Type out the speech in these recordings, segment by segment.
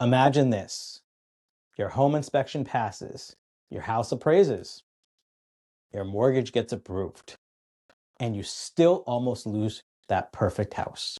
Imagine this. Your home inspection passes, your house appraises, your mortgage gets approved, and you still almost lose that perfect house.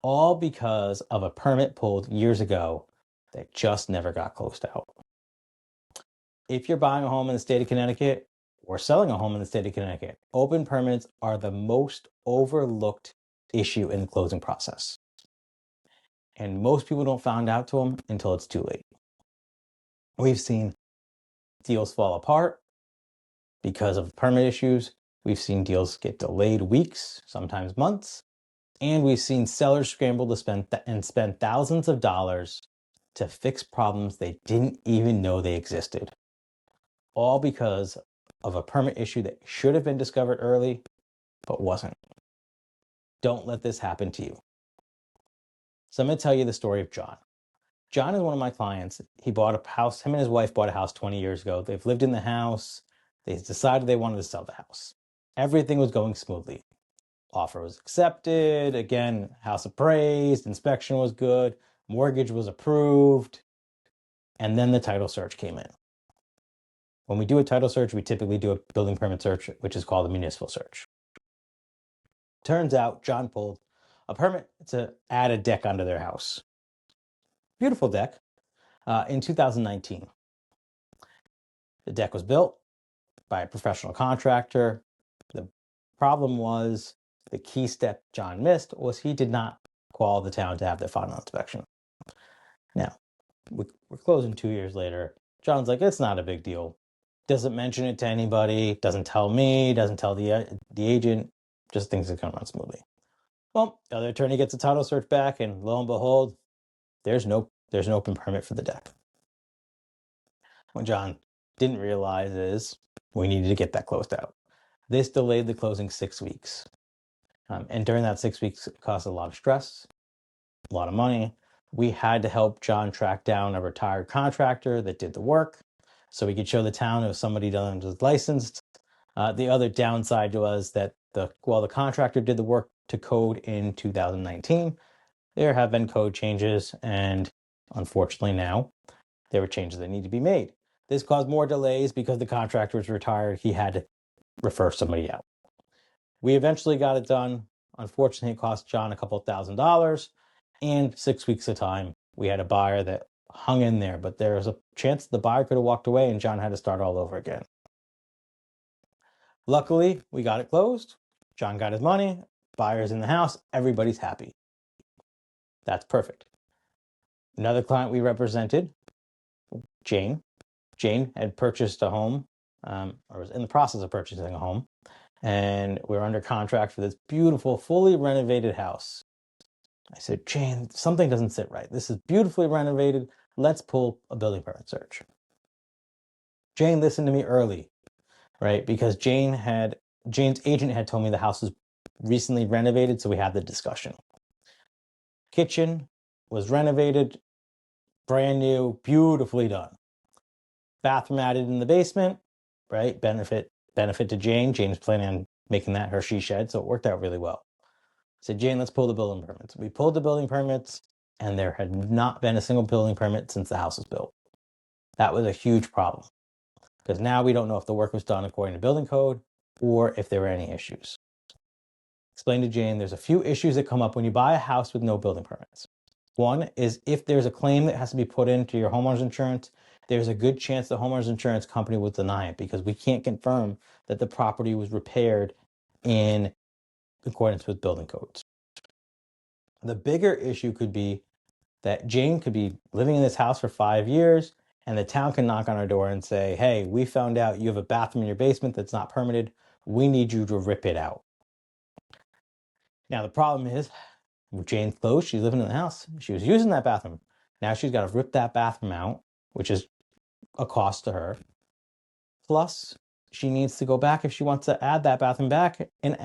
All because of a permit pulled years ago that just never got closed out. If you're buying a home in the state of Connecticut or selling a home in the state of Connecticut, open permits are the most overlooked issue in the closing process. And most people don't find out to them until it's too late. We've seen deals fall apart because of permit issues. We've seen deals get delayed weeks, sometimes months. And we've seen sellers scramble to spend thousands of dollars to fix problems they didn't even know they existed. All because of a permit issue that should have been discovered early, but wasn't. Don't let this happen to you. So I'm going to tell you the story of John. John is one of my clients. He bought a house. Him and his wife bought a house 20 years ago. They've lived in the house. They decided they wanted to sell the house. Everything was going smoothly. Offer was accepted. Again, house appraised. Inspection was good. Mortgage was approved. And then the title search came in. When we do a title search, we typically do a building permit search, which is called a municipal search. Turns out John pulled a permit to add a deck onto their house. Beautiful deck in 2019. The deck was built by a professional contractor. The problem was the key step John missed was he did not call the town to have their final inspection. Now, we're closing 2 years later. John's like, it's not a big deal. Doesn't mention it to anybody, doesn't tell me, doesn't tell the agent, just thinks it's going to run smoothly. Well, the other attorney gets a title search back, and lo and behold, there's an open permit for the deck. What John didn't realize is we needed to get that closed out. This delayed the closing 6 weeks. And during that 6 weeks, it caused a lot of stress, a lot of money. We had to help John track down a retired contractor that did the work so we could show the town it was somebody that was licensed. The other downside was that while the contractor did the work to code in 2019, there have been code changes, and unfortunately now there were changes that need to be made. This caused more delays because the contractor was retired. He had to refer somebody out. We eventually got it done. Unfortunately, it cost John a couple $1,000 and 6 weeks of time. We had a buyer that hung in there, but there was a chance the buyer could have walked away and John had to start all over again. Luckily, we got it closed. John got his money, buyer's in the house, everybody's happy. That's perfect. Another client we represented, Jane. Jane had purchased a home, or was in the process of purchasing a home, and we were under contract for this beautiful, fully renovated house. I said, Jane, something doesn't sit right. This is beautifully renovated. Let's pull a building permit search. Jane listened to me early, right? Because Jane's agent had told me the house was recently renovated, so we had the discussion. Kitchen was renovated, brand new, beautifully done. Bathroom added in the basement, right? Benefit to Jane. Jane's planning on making that her she shed, so it worked out really well. I said, Jane, let's pull the building permits. We pulled the building permits, and there had not been a single building permit since the house was built. That was a huge problem, because now we don't know if the work was done according to building code or if there were any issues. Explained to Jane, there's a few issues that come up when you buy a house with no building permits. One is if there's a claim that has to be put into your homeowner's insurance, there's a good chance the homeowner's insurance company will deny it because we can't confirm that the property was repaired in accordance with building codes. The bigger issue could be that Jane could be living in this house for 5 years and the town can knock on our door and say, hey, we found out you have a bathroom in your basement that's not permitted. We need you to rip it out. Now, the problem is, with Jane's clothes, she's living in the house. She was using that bathroom. Now she's got to rip that bathroom out, which is a cost to her. Plus, she needs to go back if she wants to add that bathroom back and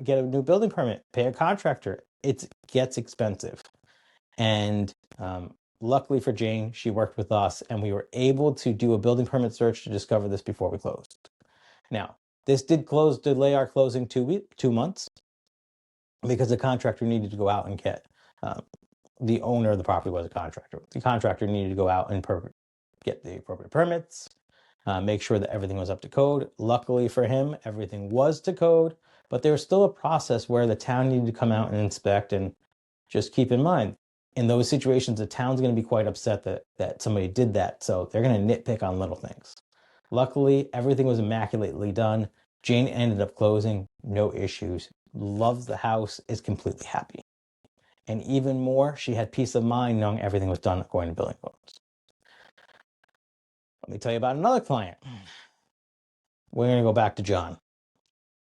get a new building permit, pay a contractor. It gets expensive. And luckily for Jane, she worked with us and we were able to do a building permit search to discover this before we closed. Now, this did delay our closing 2 months because the contractor needed to go out and get the owner of the property was a contractor. The contractor needed to go out and get the appropriate permits, make sure that everything was up to code. Luckily for him, everything was to code, but there was still a process where the town needed to come out and inspect. And just keep in mind, in those situations, the town's going to be quite upset that somebody did that. So they're going to nitpick on little things. Luckily, everything was immaculately done. Jane ended up closing, no issues, loves the house, is completely happy. And even more, she had peace of mind knowing everything was done according to building codes. Let me tell you about another client. We're going to go back to John.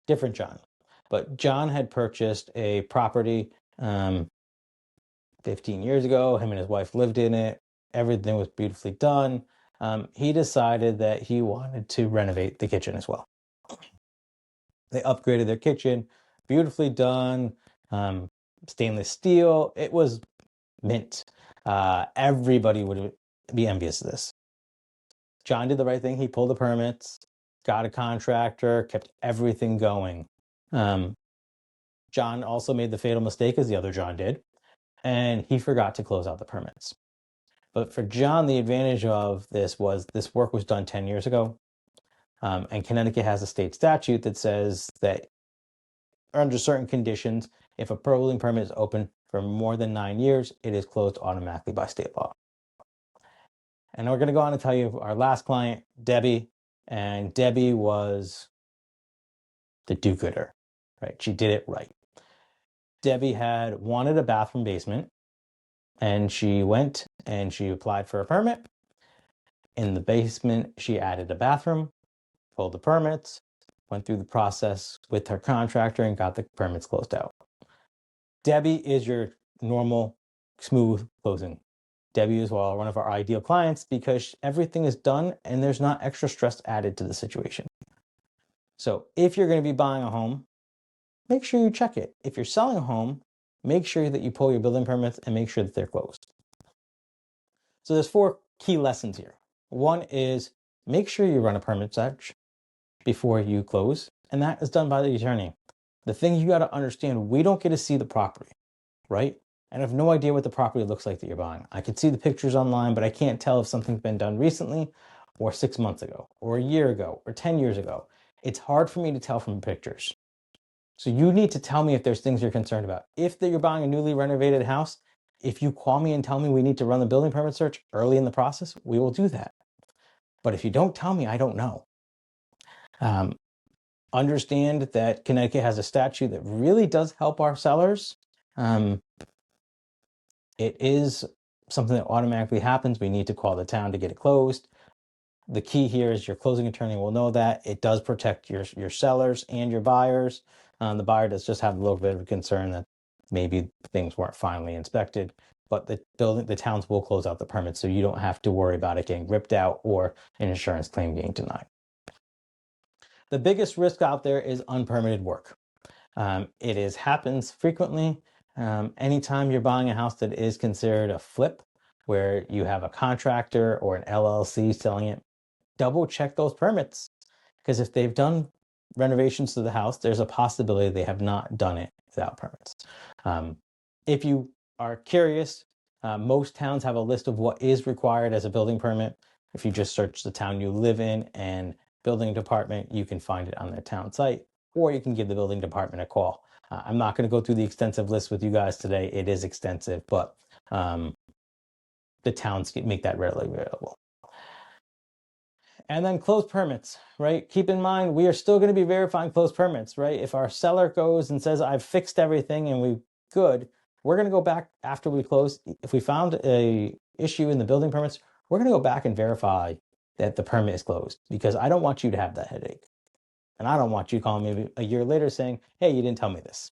Different John. But John had purchased a property 15 years ago. Him and his wife lived in it. Everything was beautifully done. He decided that he wanted to renovate the kitchen as well. They upgraded their kitchen, beautifully done, stainless steel. It was mint. Everybody would be envious of this. John did the right thing. He pulled the permits, got a contractor, kept everything going. John also made the fatal mistake, as the other John did, and he forgot to close out the permits. But for John, the advantage of this was this work was done 10 years ago. And Connecticut has a state statute that says that under certain conditions, if a building permit is open for more than 9 years, it is closed automatically by state law. And we're going to go on to tell you our last client, Debbie. And Debbie was the do-gooder, right? She did it right. Debbie had wanted a bathroom basement, and she went and she applied for a permit. In the basement, she added a bathroom, pulled the permits, went through the process with her contractor, and got the permits closed out. Debbie is your normal, smooth closing. Debbie is one of our ideal clients because everything is done and there's not extra stress added to the situation. So if you're going to be buying a home, make sure you check it. If you're selling a home, make sure that you pull your building permits and make sure that they're closed. So there's 4 key lessons here. One is make sure you run a permit search before you close, and that is done by the attorney. The thing you got to understand, we don't get to see the property, right? And I have no idea what the property looks like that you're buying. I can see the pictures online, but I can't tell if something's been done recently or 6 months ago or a year ago or 10 years ago. It's hard for me to tell from pictures. So you need to tell me if there's things you're concerned about. If you're buying a newly renovated house, if you call me and tell me we need to run the building permit search early in the process, we will do that. But if you don't tell me, I don't know. Understand that Connecticut has a statute that really does help our sellers. It is something that automatically happens. We need to call the town to get it closed. The key here is your closing attorney will know that. It does protect your sellers and your buyers. The buyer does just have a little bit of a concern that maybe things weren't finally inspected, but the towns will close out the permit, so you don't have to worry about it getting ripped out or an insurance claim being denied. The biggest risk out there is unpermitted work. It happens frequently. Anytime you're buying a house that is considered a flip, where you have a contractor or an LLC selling it, double check those permits. Because if they've done renovations to the house, there's a possibility they have not done it without permits. If you are curious, most towns have a list of what is required as a building permit. If you just search the town you live in and building department, you can find it on their town site, or you can give the building department a call. I'm not going to go through the extensive list with you guys today. It is extensive, but the towns make that readily available. And then closed permits, right? Keep in mind, we are still going to be verifying closed permits, right? If our seller goes and says, I've fixed everything and we're good, we're going to go back after we close. If we found a issue in the building permits, we're going to go back and verify that the permit is closed, because I don't want you to have that headache. And I don't want you calling me a year later saying, hey, you didn't tell me this,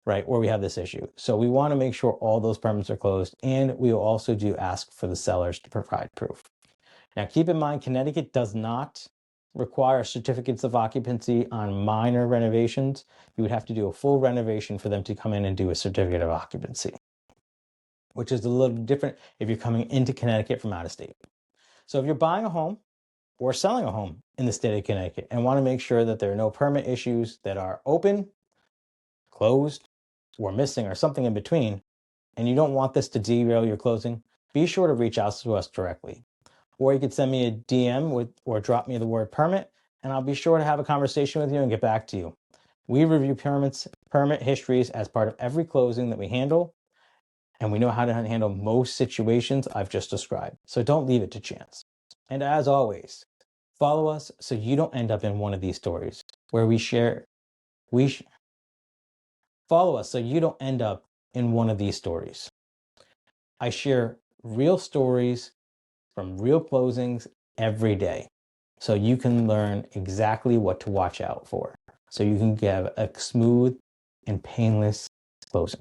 right? Or we have this issue. So we want to make sure all those permits are closed. And we will also do ask for the sellers to provide proof. Now, keep in mind, Connecticut does not require certificates of occupancy on minor renovations. You would have to do a full renovation for them to come in and do a certificate of occupancy, which is a little different if you're coming into Connecticut from out of state. So if you're buying a home or selling a home in the state of Connecticut and want to make sure that there are no permit issues that are open, closed, or missing, or something in between, and you don't want this to derail your closing, be sure to reach out to us directly. Or you could send me a DM or drop me the word permit, and I'll be sure to have a conversation with you and get back to you. We review permit histories as part of every closing that we handle, and we know how to handle most situations I've just described. So don't leave it to chance. And as always, follow us so you don't end up in one of these stories where follow us so you don't end up in one of these stories. I share real stories from real closings every day, so you can learn exactly what to watch out for, so you can get a smooth and painless closing.